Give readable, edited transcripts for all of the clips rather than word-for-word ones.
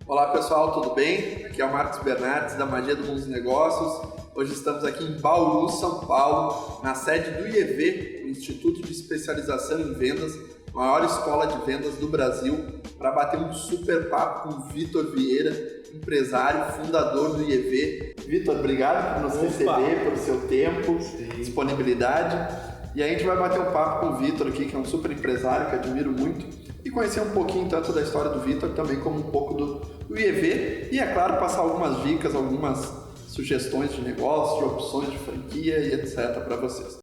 Olá pessoal, tudo bem? Aqui é o Marcos Bernardes da Magia do Mundo dos Negócios. Hoje estamos aqui em Bauru, São Paulo, na sede do IEV, o Instituto de Especialização em Vendas, maior escola de vendas do Brasil, para bater um super papo com o Vitor Vieira, empresário, fundador do IEV. Vitor, obrigado por nos receber, pelo seu tempo, disponibilidade. E aí a gente vai bater um papo com o Vitor aqui, que é um super empresário que admiro muito, e conhecer um pouquinho tanto da história do Vitor, também como um pouco do IEV, e é claro, passar algumas dicas, algumas sugestões de negócio, de opções de franquia e etc. para vocês.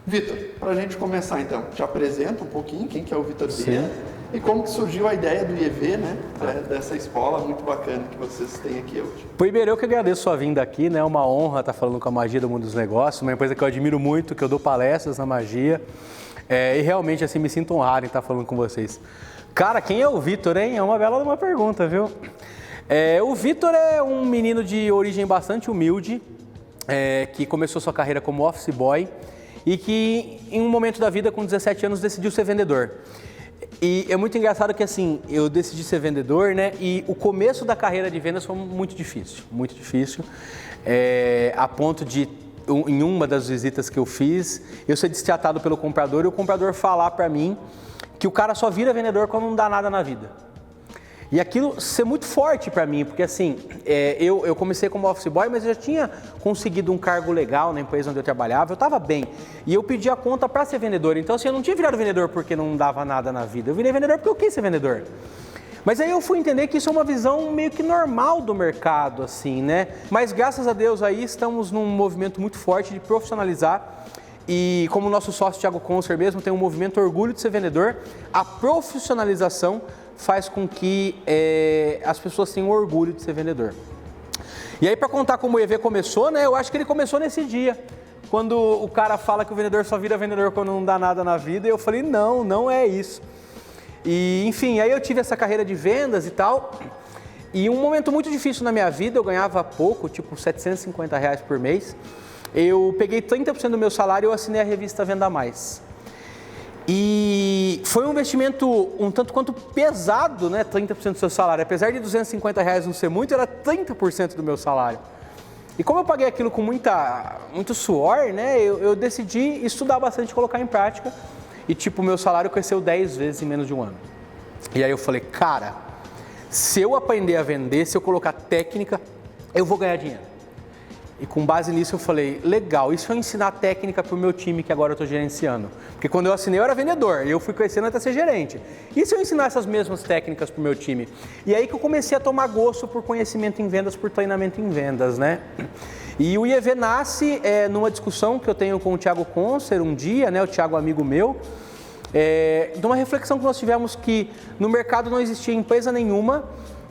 Vitor, para a gente começar então, te apresenta um pouquinho quem que é o Vitor Vieira e como que surgiu a ideia do IEV, né, dessa escola muito bacana que vocês têm aqui hoje. Primeiro, eu que agradeço a sua vinda aqui, né, é uma honra estar falando com a Magia do Mundo dos Negócios, uma empresa que eu admiro muito, que eu dou palestras na Magia, e realmente assim me sinto honrado em estar falando com vocês. Cara, quem é o Vitor, hein? É uma bela uma pergunta, viu? O Vitor é um menino de origem bastante humilde, que começou sua carreira como office boy, e que em um momento da vida, com 17 anos, decidiu ser vendedor. E é muito engraçado que assim, eu decidi ser vendedor, né? E o começo da carreira de vendas foi muito difícil, a ponto de, em uma das visitas que eu fiz, eu ser destratado pelo comprador e o comprador falar para mim que o cara só vira vendedor quando não dá nada na vida. E aquilo ser muito forte para mim, porque assim, eu comecei como office boy, mas eu já tinha conseguido um cargo legal na empresa onde eu trabalhava, eu estava bem. E eu pedi a conta para ser vendedor, então assim, eu não tinha virado vendedor porque não dava nada na vida, eu virei vendedor porque eu quis ser vendedor. Mas aí eu fui entender que isso é uma visão meio que normal do mercado, assim, né? Mas graças a Deus aí estamos num movimento muito forte de profissionalizar. E como o nosso sócio Thiago Conser mesmo tem um movimento orgulho de ser vendedor, a profissionalização faz com que as pessoas tenham orgulho de ser vendedor. E aí, para contar como o EV começou, né? Eu acho que ele começou nesse dia, quando o cara fala que o vendedor só vira vendedor quando não dá nada na vida, e eu falei, não é isso. E enfim, aí eu tive essa carreira de vendas e tal, e um momento muito difícil na minha vida, eu ganhava pouco, tipo R$750 por mês, eu peguei 30% do meu salário e eu assinei a revista Venda Mais. E foi um investimento um tanto quanto pesado, né? 30% do seu salário. Apesar de R$250 não ser muito, era 30% do meu salário. E como eu paguei aquilo com muito suor, né? Eu decidi estudar bastante e colocar em prática. E tipo, meu salário cresceu 10 vezes em menos de um ano. E aí eu falei, cara, se eu aprender a vender, se eu colocar técnica, eu vou ganhar dinheiro. E com base nisso eu falei, legal, e se eu ensinar técnica para o meu time que agora eu estou gerenciando? Porque quando eu assinei eu era vendedor e eu fui crescendo até ser gerente. E se eu ensinar essas mesmas técnicas para o meu time? E aí que eu comecei a tomar gosto por conhecimento em vendas, por treinamento em vendas, né? E o IEV nasce numa discussão que eu tenho com o Thiago Conser um dia, né? O Thiago é amigo meu, de uma reflexão que nós tivemos que no mercado não existia empresa nenhuma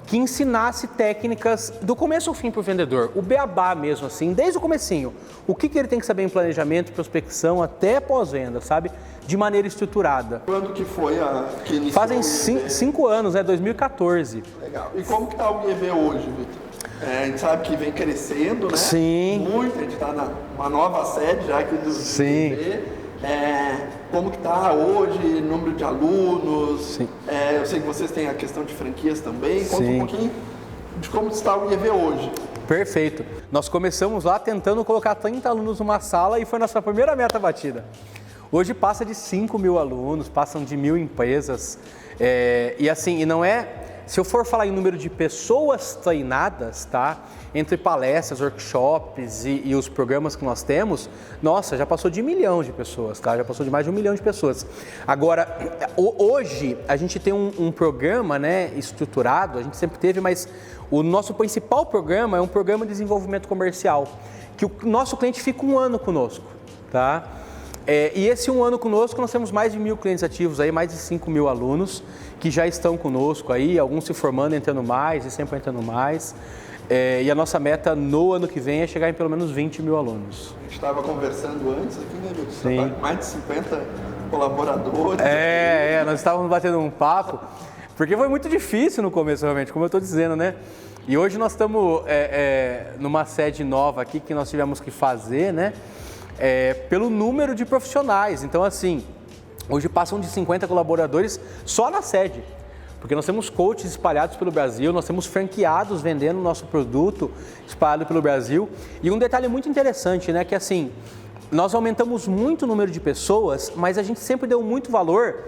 que ensinasse técnicas do começo ao fim para o vendedor, o beabá mesmo assim, desde o comecinho. O que ele tem que saber em planejamento, prospecção, até pós-venda, sabe? De maneira estruturada. Quando que foi que iniciou? Fazem 5 anos, né? 2014. Legal. E como que está o IEV hoje, Vitor? A gente sabe que vem crescendo, né? Sim. Muito, a gente está numa nova sede já aqui do IEV. Como que está hoje, número de alunos? Sim. Eu sei que vocês têm a questão de franquias também. Conta um pouquinho de como está o IEV hoje. Perfeito. Nós começamos lá tentando colocar 30 alunos numa sala e foi nossa primeira meta batida. Hoje passa de 5 mil alunos, passam de 1.000 empresas. E assim, e não é... Se eu for falar em número de pessoas treinadas, tá? Entre palestras, workshops e os programas que nós temos, nossa, já passou de 1 milhão de pessoas, tá? Já passou de mais de 1 milhão de pessoas. Agora, hoje a gente tem um programa, né, estruturado, a gente sempre teve, mas o nosso principal programa é um programa de desenvolvimento comercial, que o nosso cliente fica 1 ano conosco, tá? E esse 1 ano conosco, nós temos mais de 1.000 clientes ativos, aí, mais de 5 mil alunos que já estão conosco, aí, alguns se formando, entrando mais e sempre entrando mais. E a nossa meta no ano que vem é chegar em pelo menos 20 mil alunos. A gente estava conversando antes aqui, né, Vitor? Sim. Mais de 50 colaboradores. Nós estávamos batendo um papo, porque foi muito difícil no começo, realmente, como eu estou dizendo, né? E hoje nós estamos numa sede nova aqui que nós tivemos que fazer, né? pelo número de profissionais. Então, assim, hoje passam de 50 colaboradores só na sede, porque nós temos coaches espalhados pelo Brasil, nós temos franqueados vendendo o nosso produto espalhado pelo Brasil. E um detalhe muito interessante, né, que assim, nós aumentamos muito o número de pessoas, mas a gente sempre deu muito valor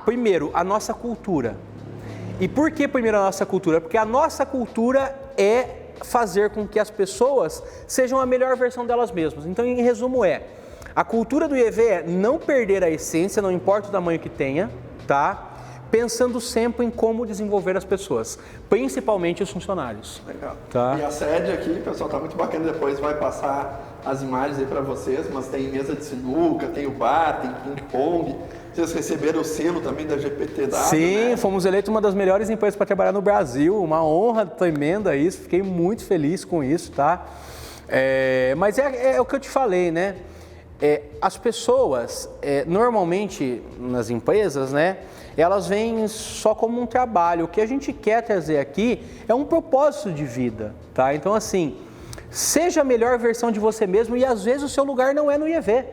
primeiro, a nossa cultura. E por que primeiro a nossa cultura? Porque a nossa cultura é fazer com que as pessoas sejam a melhor versão delas mesmas. Então, em resumo, a cultura do IEV é não perder a essência, não importa o tamanho que tenha, tá? Pensando sempre em como desenvolver as pessoas, principalmente os funcionários. Legal. Tá? E a sede aqui, pessoal, tá muito bacana. Depois vai passar as imagens aí para vocês, mas tem mesa de sinuca, tem o bar, tem ping-pong. Vocês receberam o selo também da GPTW, Sim, né? Fomos eleitos uma das melhores empresas para trabalhar no Brasil, uma honra tremenda isso, fiquei muito feliz com isso, tá? Mas é o que eu te falei, né? As pessoas, normalmente nas empresas, né? Elas vêm só como um trabalho. O que a gente quer trazer aqui é um propósito de vida, tá? Então, assim, seja a melhor versão de você mesmo e às vezes o seu lugar não é no IEV.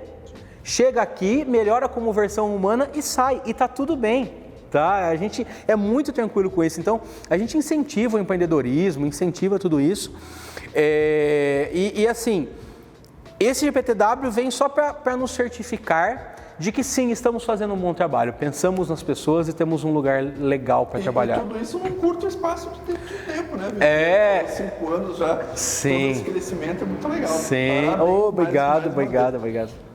Chega aqui, melhora como versão humana e sai, e tá tudo bem, tá? A gente é muito tranquilo com isso. Então, a gente incentiva o empreendedorismo, incentiva tudo isso. Assim, esse GPTW vem só para nos certificar de que sim, estamos fazendo um bom trabalho, pensamos nas pessoas e temos um lugar legal para trabalhar. E tudo isso num curto espaço de tempo, né? 5 anos já, sim. Todo esse crescimento é muito legal. Sim, obrigado.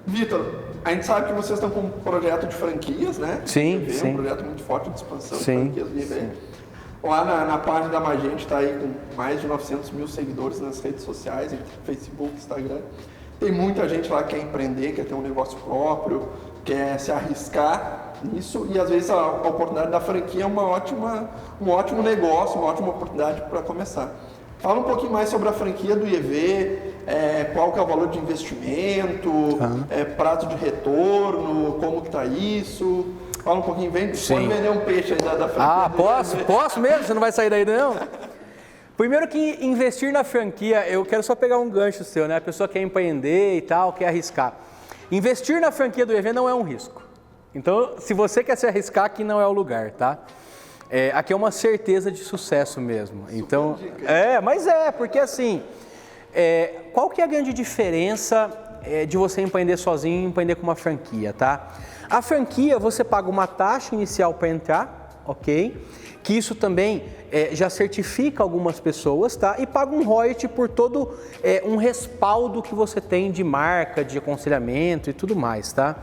Vitor, a gente sabe que vocês estão com um projeto de franquias, né? Sim, Um projeto muito forte de expansão de sim, franquias do IEV. Lá na página da Magente está aí com mais de 900 mil seguidores nas redes sociais, entre Facebook, Instagram. Tem muita gente lá que quer empreender, quer ter um negócio próprio, quer se arriscar nisso e às vezes a oportunidade da franquia é um ótimo negócio, uma ótima oportunidade para começar. Fala um pouquinho mais sobre a franquia do IEV, qual que é o valor de investimento, prazo de retorno, como que está isso. Fala um pouquinho, pode vender um peixe aí da franquia. Posso mesmo? Você não vai sair daí não? Primeiro que investir na franquia, eu quero só pegar um gancho seu, né? A pessoa quer empreender e tal, quer arriscar. Investir na franquia do IEV não é um risco. Então, se você quer se arriscar, aqui não é o lugar, tá? Aqui é uma certeza de sucesso mesmo. Então, porque assim, qual que é a grande diferença de você empreender sozinho e empreender com uma franquia, tá? A franquia, você paga uma taxa inicial para entrar, ok? Que isso também já certifica algumas pessoas, tá? E paga um royalty por todo um respaldo que você tem de marca, de aconselhamento e tudo mais, tá?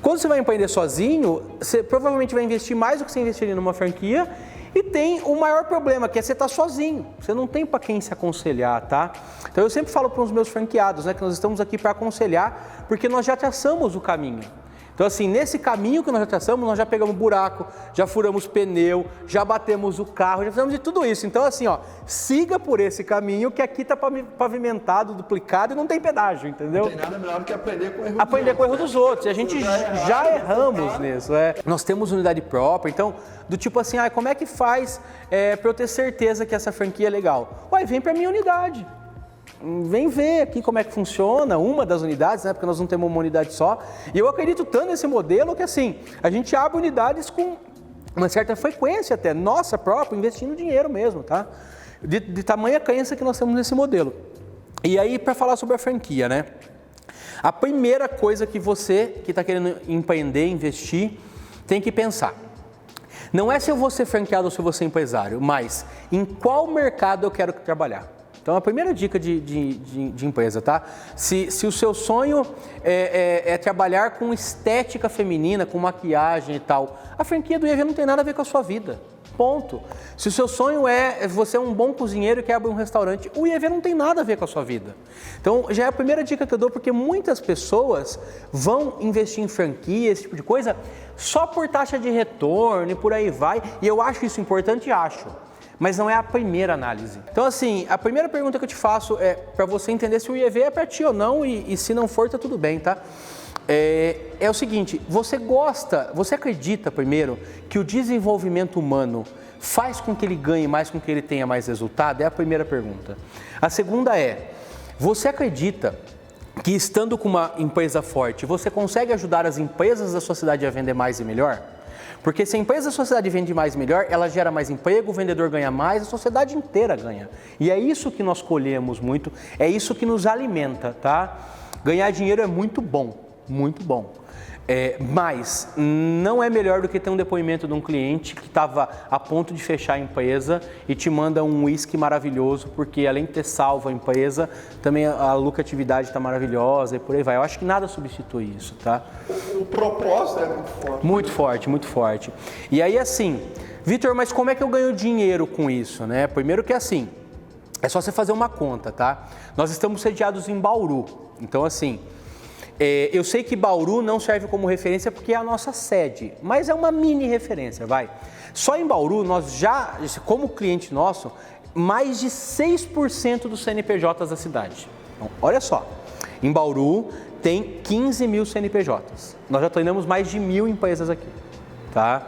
Quando você vai empreender sozinho, você provavelmente vai investir mais do que você investiria numa franquia e tem o maior problema, que é você estar sozinho. Você não tem para quem se aconselhar, tá? Então eu sempre falo para os meus franqueados, né, que nós estamos aqui para aconselhar, porque nós já traçamos o caminho. Então assim, nesse caminho que nós já traçamos, nós já pegamos buraco, já furamos pneu, já batemos o carro, já fizemos de tudo isso. Então assim, siga por esse caminho que aqui está pavimentado, duplicado e não tem pedágio, entendeu? Não tem nada melhor do que aprender com o erro com o erro dos outros. E a gente já erramos nisso. Nós temos unidade própria, então, do tipo assim, como é que faz para eu ter certeza que essa franquia é legal? Vem para a minha unidade. Vem ver aqui como é que funciona uma das unidades, né? Porque nós não temos uma unidade só. E eu acredito tanto nesse modelo que assim, a gente abre unidades com uma certa frequência até, nossa própria, investindo dinheiro mesmo, tá? De tamanha crença que nós temos nesse modelo. E aí, para falar sobre a franquia, né? A primeira coisa que você que está querendo empreender, investir, tem que pensar. Não é se eu vou ser franqueado ou se eu vou ser empresário, mas em qual mercado eu quero trabalhar. Então, a primeira dica de empresa, tá? Se o seu sonho é trabalhar com estética feminina, com maquiagem e tal, a franquia do IEV não tem nada a ver com a sua vida. Ponto. Se o seu sonho é você é um bom cozinheiro e quer abrir um restaurante, o IEV não tem nada a ver com a sua vida. Então, já é a primeira dica que eu dou, porque muitas pessoas vão investir em franquia, esse tipo de coisa, só por taxa de retorno e por aí vai. E eu acho isso importante, mas não é a primeira análise. Então assim, a primeira pergunta que eu te faço é para você entender se o IEV é para ti ou não e se não for, tá tudo bem, tá? É o seguinte, você acredita primeiro que o desenvolvimento humano faz com que ele ganhe mais, com que ele tenha mais resultado? É a primeira pergunta. A segunda é, você acredita que estando com uma empresa forte, você consegue ajudar as empresas da sua cidade a vender mais e melhor? Porque se a empresa da sua cidade vende mais e melhor, ela gera mais emprego, o vendedor ganha mais, a sociedade inteira ganha. E é isso que nós colhemos muito, é isso que nos alimenta, tá? Ganhar dinheiro é muito bom, muito bom. Mas não é melhor do que ter um depoimento de um cliente que estava a ponto de fechar a empresa e te manda um whisky maravilhoso, porque além de ter salvo a empresa, também a lucratividade está maravilhosa e por aí vai. Eu acho que nada substitui isso, tá? O propósito é muito forte. Muito forte, muito forte. E aí assim, Vitor, mas como é que eu ganho dinheiro com isso, né? Primeiro que assim, é só você fazer uma conta, tá? Nós estamos sediados em Bauru, então assim... eu sei que Bauru não serve como referência porque é a nossa sede, mas é uma mini referência, vai. Só em Bauru, nós já, como cliente nosso, mais de 6% dos CNPJs da cidade. Então, olha só, em Bauru tem 15 mil CNPJs. Nós já treinamos mais de 1.000 empresas aqui, tá?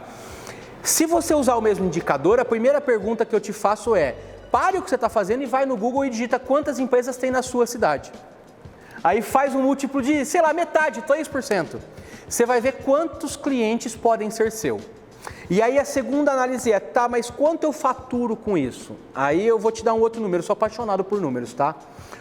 Se você usar o mesmo indicador, a primeira pergunta que eu te faço é, pare o que você está fazendo e vai no Google e digita quantas empresas tem na sua cidade. Aí faz um múltiplo de, sei lá, metade, 3%. Você vai ver quantos clientes podem ser seu. E aí a segunda análise é, tá, mas quanto eu faturo com isso? Aí eu vou te dar um outro número, eu sou apaixonado por números, tá?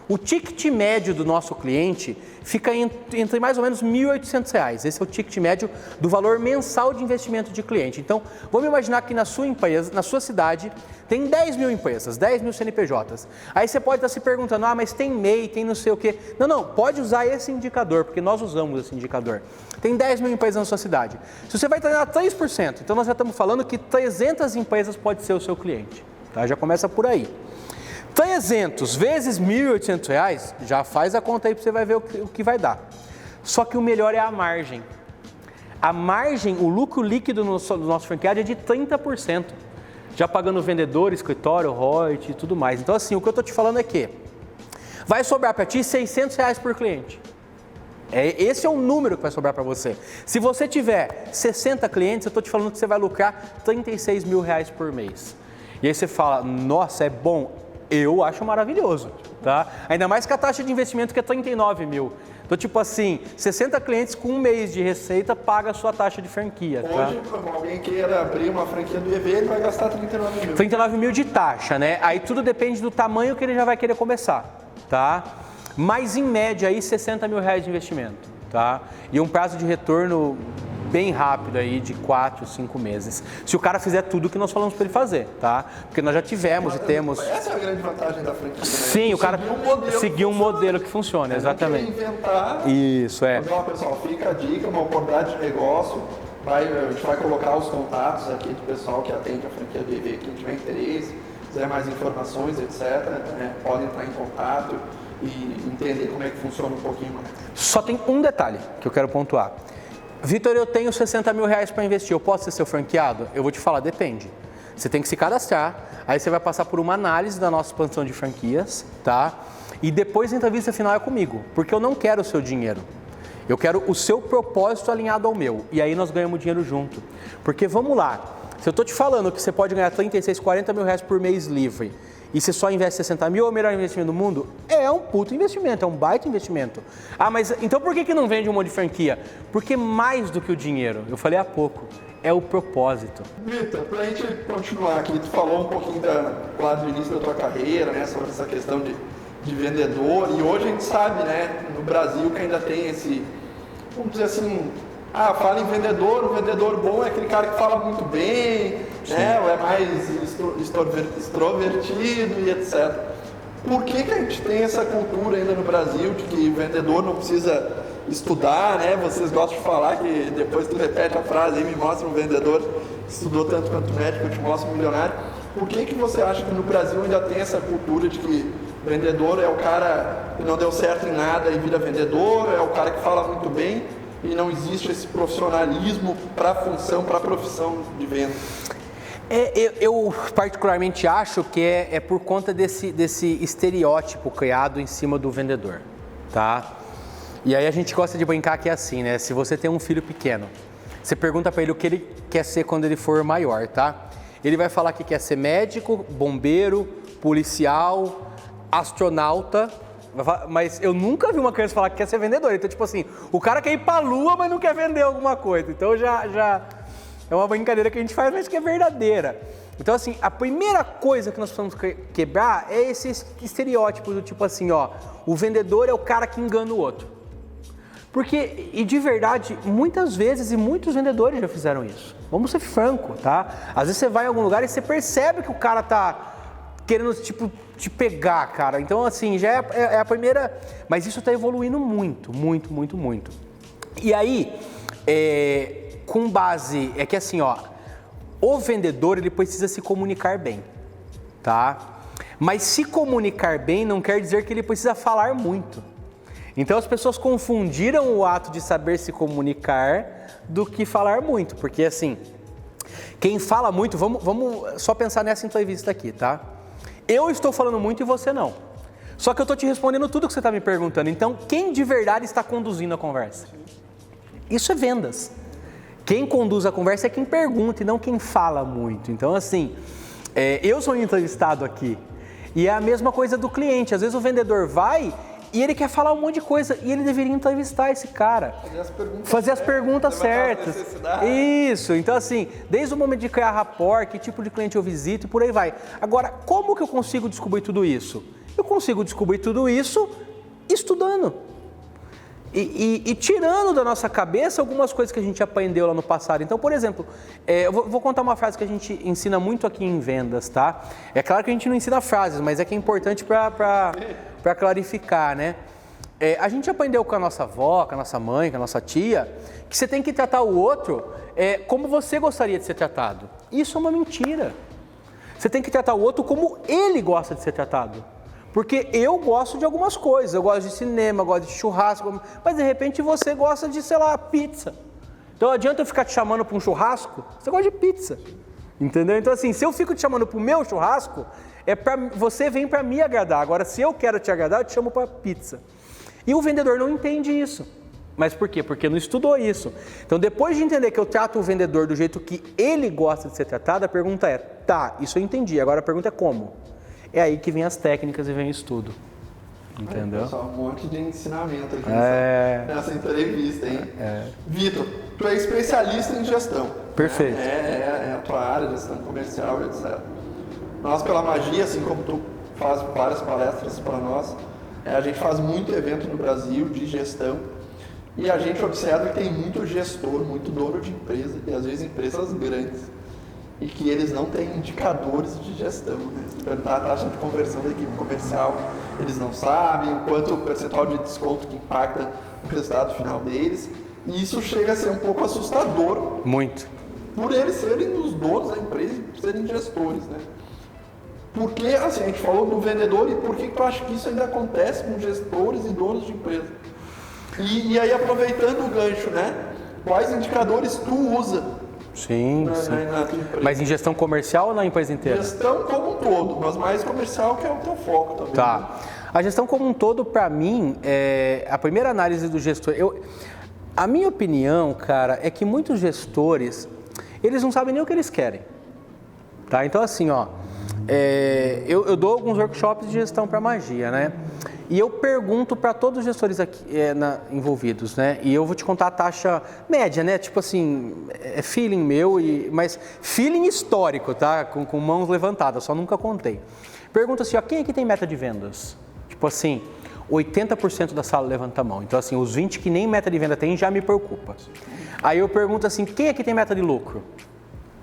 O ticket médio do nosso cliente fica entre mais ou menos R$ 1.800. Esse é o ticket médio do valor mensal de investimento de cliente. Então, vamos imaginar que na sua empresa, na sua cidade, tem 10 mil empresas, 10 mil CNPJs. Aí você pode estar se perguntando, mas tem MEI, tem não sei o quê. Não, pode usar esse indicador, porque nós usamos esse indicador. Tem 10 mil empresas na sua cidade. Se você vai treinar 3%, então nós já estamos falando que 300 empresas pode ser o seu cliente. Tá? Já começa por aí. 300 vezes R$ 1.800, já faz a conta aí para você vai ver o que vai dar. Só que o melhor é a margem. A margem, o lucro líquido do nosso franqueado é de 30%. Já pagando vendedor, escritório, royalties e tudo mais. Então assim, o que eu estou te falando é que vai sobrar para ti R$ 600 por cliente. Esse é o número que vai sobrar para você. Se você tiver 60 clientes, eu estou te falando que você vai lucrar R$ 36 mil por mês. E aí você fala, nossa, é bom. Eu acho maravilhoso, tá? Ainda mais que a taxa de investimento que é 39 mil. Então, tipo assim, 60 clientes com um mês de receita paga a sua taxa de franquia, tá? Hoje, alguém queira abrir uma franquia do EV, ele vai gastar 39 mil. 39 mil de taxa, né? Aí tudo depende do tamanho que ele já vai querer começar, tá? Mas em média aí 60 mil reais de investimento, tá? E um prazo de retorno bem rápido aí de 4, 5 meses. Se o cara fizer tudo o que nós falamos para ele fazer, tá? Porque nós já tivemos e temos... Essa é a grande vantagem da franquia, né? Sim, o cara seguir um modelo que funciona, exatamente. Não quer inventar. Isso, é. Então, pessoal, fica a dica, uma oportunidade de negócio. A gente vai colocar os contatos aqui do pessoal que atende a franquia do EV, quem tiver interesse, quiser mais informações, etc., né? Podem entrar em contato e entender como é que funciona um pouquinho mais. Só tem um detalhe que eu quero pontuar. Vitor, eu tenho 60 mil reais para investir, eu posso ser seu franqueado? Eu vou te falar, depende. Você tem que se cadastrar, aí você vai passar por uma análise da nossa expansão de franquias, tá? E depois a entrevista final é comigo, porque eu não quero o seu dinheiro. Eu quero o seu propósito alinhado ao meu, e aí nós ganhamos dinheiro junto. Porque vamos lá, se eu estou te falando que você pode ganhar 36, 40 mil reais por mês livre, e você só investe 60 mil, é o melhor investimento do mundo? É um puto investimento, é um baita investimento. Ah, mas então por que não vende um monte de franquia? Porque mais do que o dinheiro, eu falei há pouco, é o propósito. Vitor, para a gente continuar aqui, tu falou um pouquinho lá do início da tua carreira, né, sobre essa questão de vendedor, e hoje a gente sabe, né, no Brasil que ainda tem esse, vamos dizer assim, fala em vendedor, o vendedor bom é aquele cara que fala muito bem, né, ou é mais extrovertido e etc. Por que a gente tem essa cultura ainda no Brasil de que vendedor não precisa estudar, né? Vocês gostam de falar que depois tu repete a frase e me mostra um vendedor que estudou tanto quanto médico, eu te mostro um milionário. Por que você acha que no Brasil ainda tem essa cultura de que vendedor é o cara que não deu certo em nada e vira vendedor, é o cara que fala muito bem e não existe esse profissionalismo para a função, para a profissão de venda? Eu particularmente acho que é por conta desse estereótipo criado em cima do vendedor, tá? E aí a gente gosta de brincar que é assim, né? Se você tem um filho pequeno, você pergunta para ele o que ele quer ser quando ele for maior, tá? Ele vai falar que quer ser médico, bombeiro, policial, astronauta, Mas eu nunca vi uma criança falar que quer ser vendedor. Então, tipo assim, o cara quer ir pra lua, mas não quer vender alguma coisa. Então já é uma brincadeira que a gente faz, mas que é verdadeira. Então, assim, a primeira coisa que nós precisamos quebrar é esse estereótipo do tipo assim, ó, o vendedor é o cara que engana o outro. Porque, e de verdade, muitas vezes, e muitos vendedores já fizeram isso. Vamos ser franco, tá? Às vezes você vai em algum lugar e você percebe que o cara tá querendo, tipo, te pegar, cara. Então, assim, já é a primeira... Mas isso tá evoluindo muito. E aí, com base... É que assim, ó, o vendedor, ele precisa se comunicar bem, tá? Mas se comunicar bem não quer dizer que ele precisa falar muito. Então as pessoas confundiram o ato de saber se comunicar do que falar muito, porque assim, quem fala muito, vamos só pensar nessa entrevista aqui, tá? Eu estou falando muito e você não. Só que eu estou te respondendo tudo que você está me perguntando. Então, quem de verdade está conduzindo a conversa? Isso é vendas. Quem conduz a conversa é quem pergunta e não quem fala muito. Então, assim, eu sou entrevistado aqui e é a mesma coisa do cliente. Às vezes o vendedor vai e ele quer falar um monte de coisa e ele deveria entrevistar esse cara. Fazer as perguntas certas. Isso. Então, assim, desde o momento de criar rapport, que tipo de cliente eu visito e por aí vai. Agora, como que eu consigo descobrir tudo isso? Eu consigo descobrir tudo isso estudando. E tirando da nossa cabeça algumas coisas que a gente aprendeu lá no passado. Então, por exemplo, eu vou contar uma frase que a gente ensina muito aqui em vendas, tá? É claro que a gente não ensina frases, mas é que é importante para clarificar, né? A gente aprendeu com a nossa avó, com a nossa mãe, com a nossa tia, que você tem que tratar o outro como você gostaria de ser tratado. Isso é uma mentira. Você tem que tratar o outro como ele gosta de ser tratado. Porque eu gosto de algumas coisas, eu gosto de cinema, eu gosto de churrasco, mas de repente você gosta de, sei lá, pizza. Então adianta eu ficar te chamando para um churrasco? Você gosta de pizza, entendeu? Então assim, se eu fico te chamando para o meu churrasco, você vem para me agradar. Agora, se eu quero te agradar, eu te chamo para pizza. E o vendedor não entende isso. Mas por quê? Porque não estudou isso. Então depois de entender que eu trato o vendedor do jeito que ele gosta de ser tratado, a pergunta é, tá, isso eu entendi, agora a pergunta é como? É aí que vem as técnicas e vem o estudo. Entendeu? Pessoal, um monte de ensinamento aqui nessa entrevista, hein? Vitor, tu é especialista em gestão. Perfeito. É a tua área, gestão comercial, etc. Nós, pela Magia, assim como tu faz várias palestras para nós, a gente faz muito evento no Brasil de gestão e a gente observa que tem muito gestor, muito dono de empresa, e às vezes empresas grandes, e que eles não têm indicadores de gestão, né? Se perguntar a taxa de conversão da equipe comercial, eles não sabem, o quanto o percentual de desconto que impacta o resultado final deles, e isso chega a ser um pouco assustador. Muito. Por eles serem os donos da empresa e serem gestores, né? Porque, assim, a gente falou do vendedor, e por que tu acha que isso ainda acontece com gestores e donos de empresa? E aí, aproveitando o gancho, né? Quais indicadores tu usa? Sim. Mas em gestão comercial ou na empresa inteira? Gestão como um todo, mas mais comercial, que é o teu foco também. Tá. A gestão como um todo, para mim, a primeira análise do gestor... A minha opinião, cara, é que muitos gestores, eles não sabem nem o que eles querem. Tá? Então, assim, ó, eu dou alguns workshops de gestão para Magia, né? E eu pergunto para todos os gestores aqui envolvidos, né? E eu vou te contar a taxa média, né? Tipo assim, é feeling meu, mas feeling histórico, tá? Com mãos levantadas, só nunca contei. Pergunta assim, ó, quem aqui tem meta de vendas? Tipo assim, 80% da sala levanta a mão. Então assim, os 20 que nem meta de venda tem já me preocupa. Aí eu pergunto assim, quem aqui tem meta de lucro?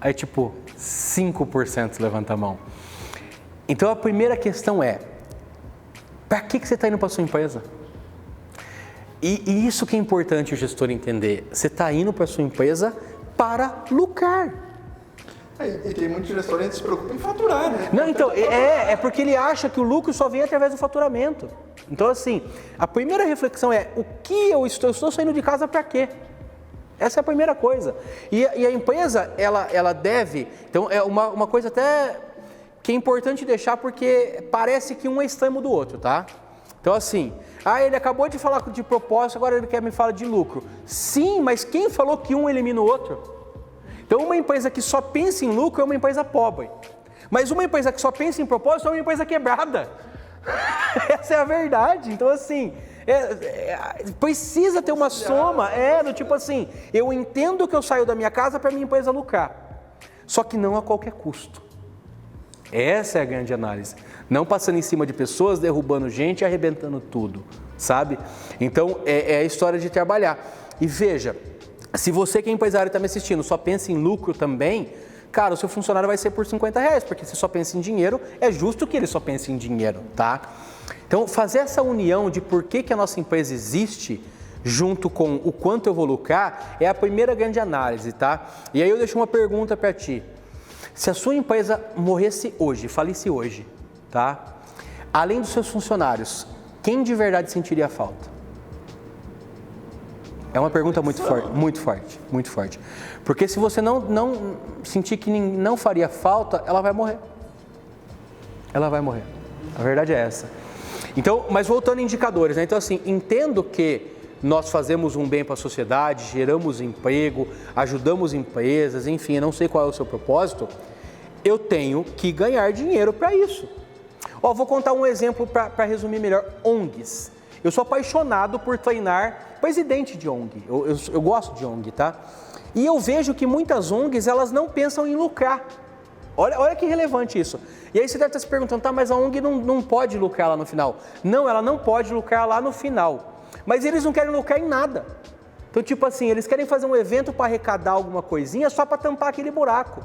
Aí tipo, 5% levanta a mão. Então a primeira questão é, para que você está indo para a sua empresa? E isso que é importante o gestor entender. Você está indo para a sua empresa para lucrar. E tem muitos gestores que se preocupam em faturar, né? Não, então, é porque ele acha que o lucro só vem através do faturamento. Então, assim, a primeira reflexão é, o que eu estou saindo de casa para quê? Essa é a primeira coisa. E a empresa, ela deve... Então, é uma coisa até... que é importante deixar porque parece que um é extremo do outro, tá? Então assim, ele acabou de falar de propósito, agora ele quer me falar de lucro. Sim, mas quem falou que um elimina o outro? Então uma empresa que só pensa em lucro é uma empresa pobre. Mas uma empresa que só pensa em propósito é uma empresa quebrada. É essa é a verdade. Então, assim, precisa ter uma soma, do tipo assim, eu entendo que eu saio da minha casa para minha empresa lucrar, só que não a qualquer custo. Essa é a grande análise. Não passando em cima de pessoas, derrubando gente e arrebentando tudo, sabe? Então, é a história de trabalhar. E veja, se você que é empresário está me assistindo só pensa em lucro também, cara, o seu funcionário vai ser por R$50, porque se só pensa em dinheiro, é justo que ele só pense em dinheiro, tá? Então, fazer essa união de por que a nossa empresa existe, junto com o quanto eu vou lucrar, é a primeira grande análise, tá? E aí eu deixo uma pergunta para ti. Se a sua empresa morresse hoje, falisse hoje, tá? Além dos seus funcionários, quem de verdade sentiria falta? É uma pergunta muito forte, muito forte. Porque se você não sentir que não faria falta, ela vai morrer. Ela vai morrer. A verdade é essa. Então, mas voltando a indicadores, né? Então assim, entendo que nós fazemos um bem para a sociedade, geramos emprego, ajudamos empresas, enfim, eu não sei qual é o seu propósito, eu tenho que ganhar dinheiro para isso. Vou contar um exemplo para resumir melhor, ONGs. Eu sou apaixonado por treinar presidente de ONG, eu gosto de ONG, tá? E eu vejo que muitas ONGs, elas não pensam em lucrar. Olha que relevante isso. E aí você deve estar se perguntando, tá, mas a ONG não pode lucrar lá no final. Não, ela não pode lucrar lá no final. Mas eles não querem lucrar em nada. Então, tipo assim, eles querem fazer um evento para arrecadar alguma coisinha só para tampar aquele buraco.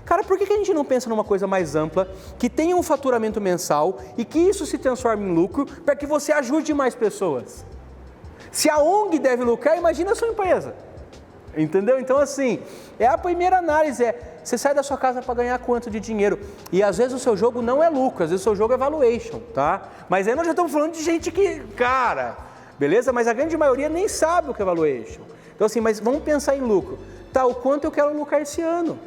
Cara, por que a gente não pensa numa coisa mais ampla, que tenha um faturamento mensal e que isso se transforme em lucro para que você ajude mais pessoas? Se a ONG deve lucrar, imagina a sua empresa. Entendeu? Então, assim, a primeira análise você sai da sua casa para ganhar quanto de dinheiro? E às vezes o seu jogo não é lucro, às vezes o seu jogo é valuation, tá? Mas aí nós já estamos falando de gente que, cara, beleza? Mas a grande maioria nem sabe o que é valuation. Então, assim, mas vamos pensar em lucro. Tá, o quanto eu quero lucrar esse ano?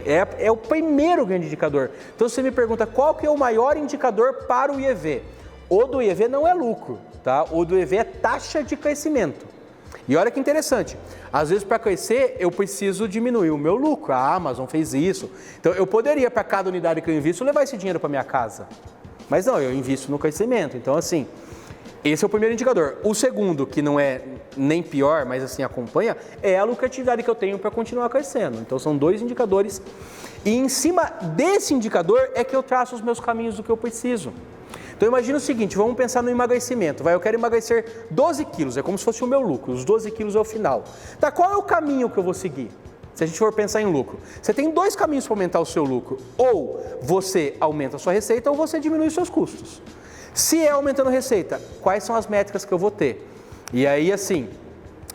É o primeiro grande indicador. Então, você me pergunta qual que é o maior indicador para o IEV? O do IEV não é lucro, tá? O do IEV é taxa de crescimento. E olha que interessante, às vezes para crescer eu preciso diminuir o meu lucro, a Amazon fez isso. Então eu poderia, para cada unidade que eu invisto, levar esse dinheiro para minha casa. Mas não, eu invisto no crescimento. Então assim, esse é o primeiro indicador. O segundo, que não é nem pior, mas assim acompanha, é a lucratividade que eu tenho para continuar crescendo. Então são dois indicadores. E em cima desse indicador é que eu traço os meus caminhos do que eu preciso. Então imagina o seguinte, vamos pensar no emagrecimento. Eu quero emagrecer 12 quilos, é como se fosse o meu lucro, os 12 quilos é o final. Tá, qual é o caminho que eu vou seguir? Se a gente for pensar em lucro, você tem dois caminhos para aumentar o seu lucro. Ou você aumenta a sua receita ou você diminui os seus custos. Se é aumentando a receita, quais são as métricas que eu vou ter? E aí assim,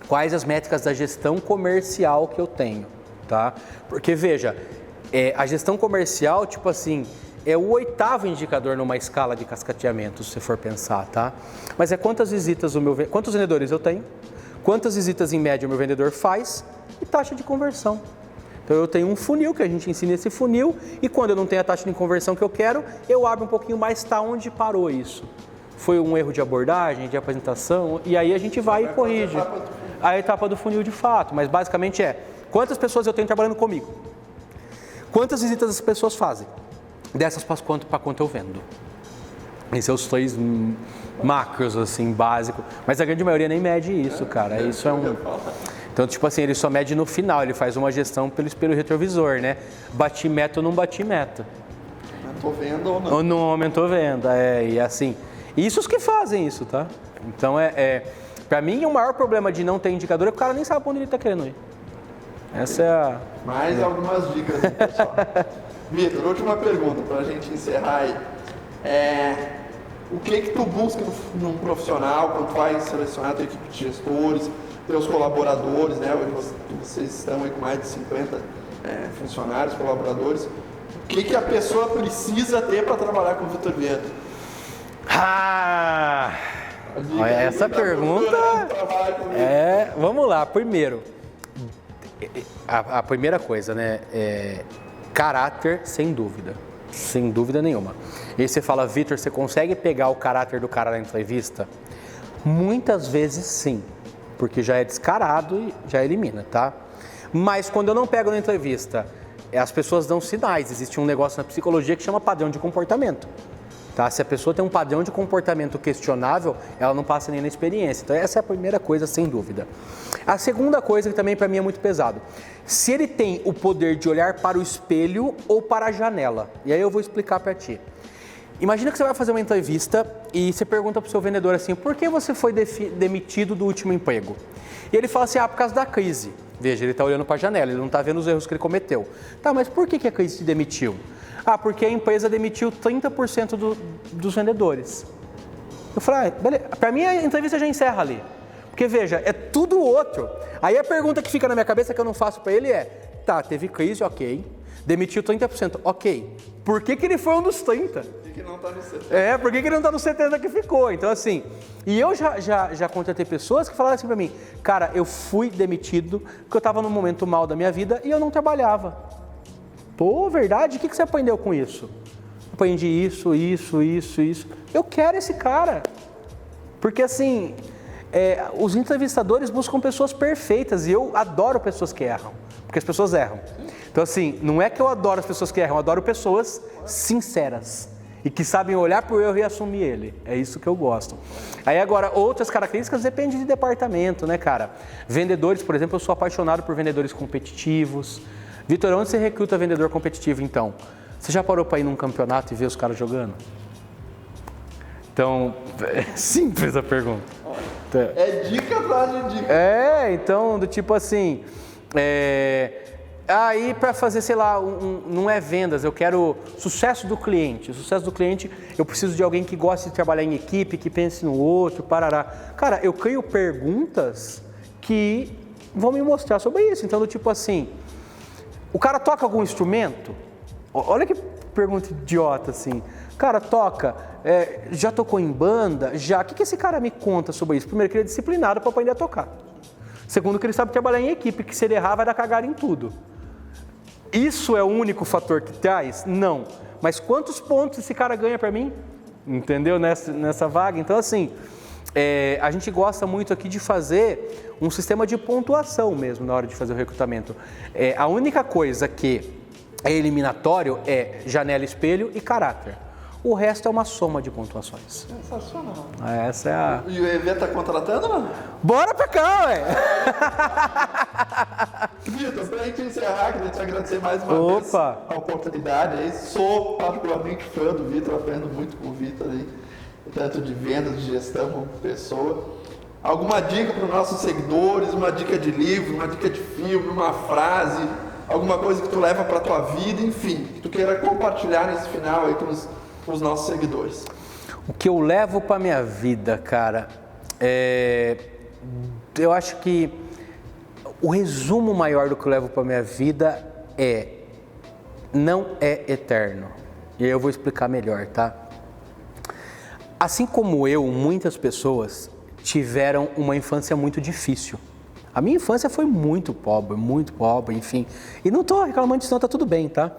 quais as métricas da gestão comercial que eu tenho, tá? Porque veja, a gestão comercial, tipo assim, é o 8º indicador numa escala de cascateamento, se você for pensar, tá? Mas é quantas visitas quantos vendedores eu tenho, quantas visitas em média o meu vendedor faz e taxa de conversão. Então eu tenho um funil, que a gente ensina esse funil, e quando eu não tenho a taxa de conversão que eu quero, eu abro um pouquinho mais, tá onde parou isso. Foi um erro de abordagem, de apresentação, e aí a gente vai e corrige a etapa do funil de fato, mas basicamente quantas pessoas eu tenho trabalhando comigo, quantas visitas as pessoas fazem, dessas para quanto eu vendo. Esses são os 3 macros, assim, básicos. Mas a grande maioria nem mede isso, cara. Isso é um... Então, tipo assim, ele só mede no final, ele faz uma gestão pelo espelho retrovisor, né? Bati meta ou não bati meta. Aumentou venda ou não? Ou não aumentou venda, e assim... Isso os que fazem isso, tá? Então, pra mim, o maior problema de não ter indicador é que o cara nem sabe pra onde ele tá querendo ir. Essa é a... Mais algumas dicas, hein, pessoal. Vitor, última pergunta para a gente encerrar aí. O que tu busca num profissional quando vai selecionar a tua equipe de gestores, teus colaboradores, né? Hoje vocês estão aí com mais de 50 funcionários, colaboradores. O que a pessoa precisa ter para trabalhar com o Vitor Vieira? Olha, essa pergunta vamos lá, primeiro, a primeira coisa, né, caráter, sem dúvida nenhuma. E aí você fala, Vitor, você consegue pegar o caráter do cara na entrevista? Muitas vezes sim, porque já é descarado e já elimina, tá? Mas quando eu não pego na entrevista, as pessoas dão sinais, existe um negócio na psicologia que chama padrão de comportamento. Tá? Se a pessoa tem um padrão de comportamento questionável, ela não passa nem na experiência. Então essa é a primeira coisa, sem dúvida. A segunda coisa, que também para mim é muito pesado, se ele tem o poder de olhar para o espelho ou para a janela. E aí eu vou explicar para ti. Imagina que você vai fazer uma entrevista e você pergunta para o seu vendedor assim, por que você foi demitido do último emprego? E ele fala assim, por causa da crise. Veja, ele está olhando para a janela, ele não está vendo os erros que ele cometeu. Tá, mas por que a crise te demitiu? Porque a empresa demitiu 30% dos vendedores. Eu falei, beleza. Para mim a entrevista já encerra ali. Porque veja, é tudo outro. Aí a pergunta que fica na minha cabeça que eu não faço para ele é, tá, teve crise, ok. Demitiu 30%, ok. Por que ele foi um dos 30%? Por que não está no 70%? Por que ele não está no 70% que ficou? Então assim, e eu já contratei pessoas que falaram assim para mim, cara, eu fui demitido porque eu estava num momento mal da minha vida e eu não trabalhava. Pô, verdade? O que você aprendeu com isso? Aprendi isso. Eu quero esse cara. Porque assim, os entrevistadores buscam pessoas perfeitas e eu adoro pessoas que erram, porque as pessoas erram. Então assim, não é que eu adoro as pessoas que erram, eu adoro pessoas sinceras e que sabem olhar para o erro e assumir ele. É isso que eu gosto. Aí agora, outras características dependem de departamento, né, cara? Vendedores, por exemplo, eu sou apaixonado por vendedores competitivos. Vitor, onde você recruta vendedor competitivo, então? Você já parou para ir num campeonato e ver os caras jogando? Então, é simples a pergunta. É dica atrás de dica. Então, do tipo assim... Aí para fazer, sei lá, não é vendas, eu quero sucesso do cliente. Sucesso do cliente, eu preciso de alguém que goste de trabalhar em equipe, que pense no outro, parará. Cara, eu crio perguntas que vão me mostrar sobre isso. Então, do tipo assim, o cara toca algum instrumento? Olha que pergunta idiota, assim. Cara, toca, já tocou em banda? Já. O que esse cara me conta sobre isso? Primeiro, que ele é disciplinado para aprender a tocar. Segundo, que ele sabe trabalhar em equipe, que se ele errar vai dar cagada em tudo. Isso é o único fator que traz? Não. Mas quantos pontos esse cara ganha para mim? Entendeu? Nessa vaga. Então, assim, a gente gosta muito aqui de fazer um sistema de pontuação mesmo na hora de fazer o recrutamento. A única coisa que é eliminatório é janela, espelho e caráter. O resto é uma soma de pontuações. Sensacional. Essa é a... E o EV tá contratando, mano? Bora pra cá, ué! Vitor, pra gente encerrar, queria te agradecer mais uma vez a oportunidade aí. Sou particularmente fã do Vitor, aprendo muito com o Vitor aí, tanto de vendas, de gestão como pessoa. Alguma dica para os nossos seguidores, uma dica de livro, uma dica de filme, uma frase, alguma coisa que tu leva para tua vida, enfim, que tu queira compartilhar nesse final aí com os nossos seguidores. O que eu levo para minha vida, cara, eu acho que o resumo maior do que eu levo para minha vida não é eterno. E aí eu vou explicar melhor, tá? Assim como eu, muitas pessoas tiveram uma infância muito difícil. A minha infância foi muito pobre, enfim. E não estou reclamando disso não, tá tudo bem, tá?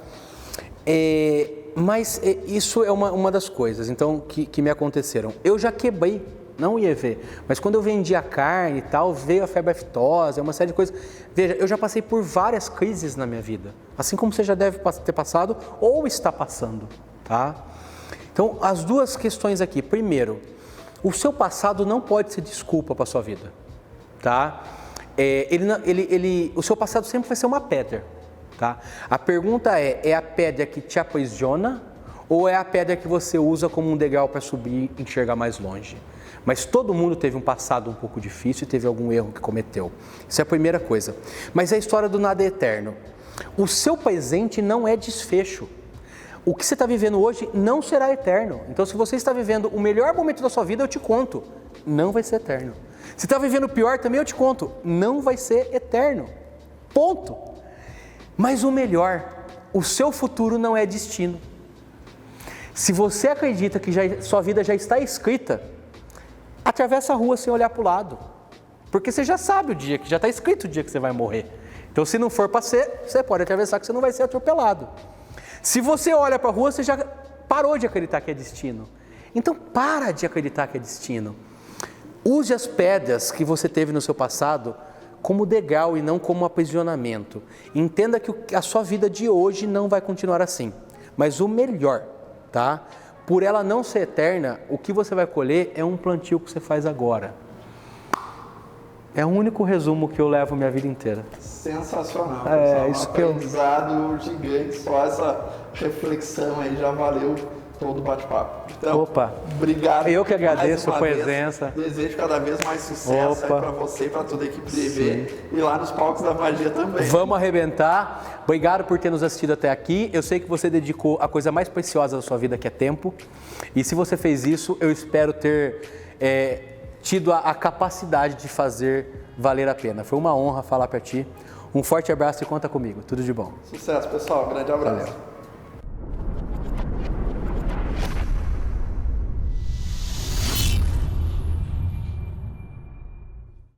Mas isso é uma das coisas, então, que me aconteceram. Eu já quebrei, não ia ver, mas quando eu vendia carne e tal, veio a febre aftosa, uma série de coisas. Veja, eu já passei por várias crises na minha vida, assim como você já deve ter passado ou está passando, tá? Então, as duas questões aqui. Primeiro, o seu passado não pode ser desculpa para a sua vida, tá? O seu passado sempre vai ser uma pedra, tá? A pergunta é a pedra que te aprisiona ou é a pedra que você usa como um degrau para subir e enxergar mais longe? Mas todo mundo teve um passado um pouco difícil e teve algum erro que cometeu. Isso é a primeira coisa. Mas é a história do nada é eterno. O seu presente não é desfecho. O que você está vivendo hoje não será eterno. Então, se você está vivendo o melhor momento da sua vida, eu te conto, não vai ser eterno. Se está vivendo o pior, também eu te conto, não vai ser eterno. Ponto. Mas o melhor, o seu futuro não é destino. Se você acredita que sua vida já está escrita, atravessa a rua sem olhar para o lado. Porque você já sabe o dia, que já está escrito o dia que você vai morrer. Então, se não for para ser, você pode atravessar que você não vai ser atropelado. Se você olha para a rua, você já parou de acreditar que é destino. Então, para de acreditar que é destino. Use as pedras que você teve no seu passado como degrau e não como aprisionamento. Entenda que a sua vida de hoje não vai continuar assim. Mas o melhor, tá? por ela não ser eterna, o que você vai colher é um plantio que você faz agora. É o único resumo que eu levo minha vida inteira. Sensacional, pessoal. Isso que aprendizado gigante, só essa reflexão aí já valeu todo o bate-papo. Então, Opa, obrigado. Eu que agradeço a vez. presença. Desejo cada vez mais sucesso para você e para toda a equipe do EV e lá nos palcos da magia também. Vamos arrebentar. Obrigado por ter nos assistido até aqui. Eu sei que você dedicou a coisa mais preciosa da sua vida, que é tempo. E se você fez isso, eu espero ter tido a capacidade de fazer valer a pena. Foi uma honra falar para ti. Um forte abraço e conta comigo. Tudo de bom. Sucesso, pessoal. Grande abraço. Valeu.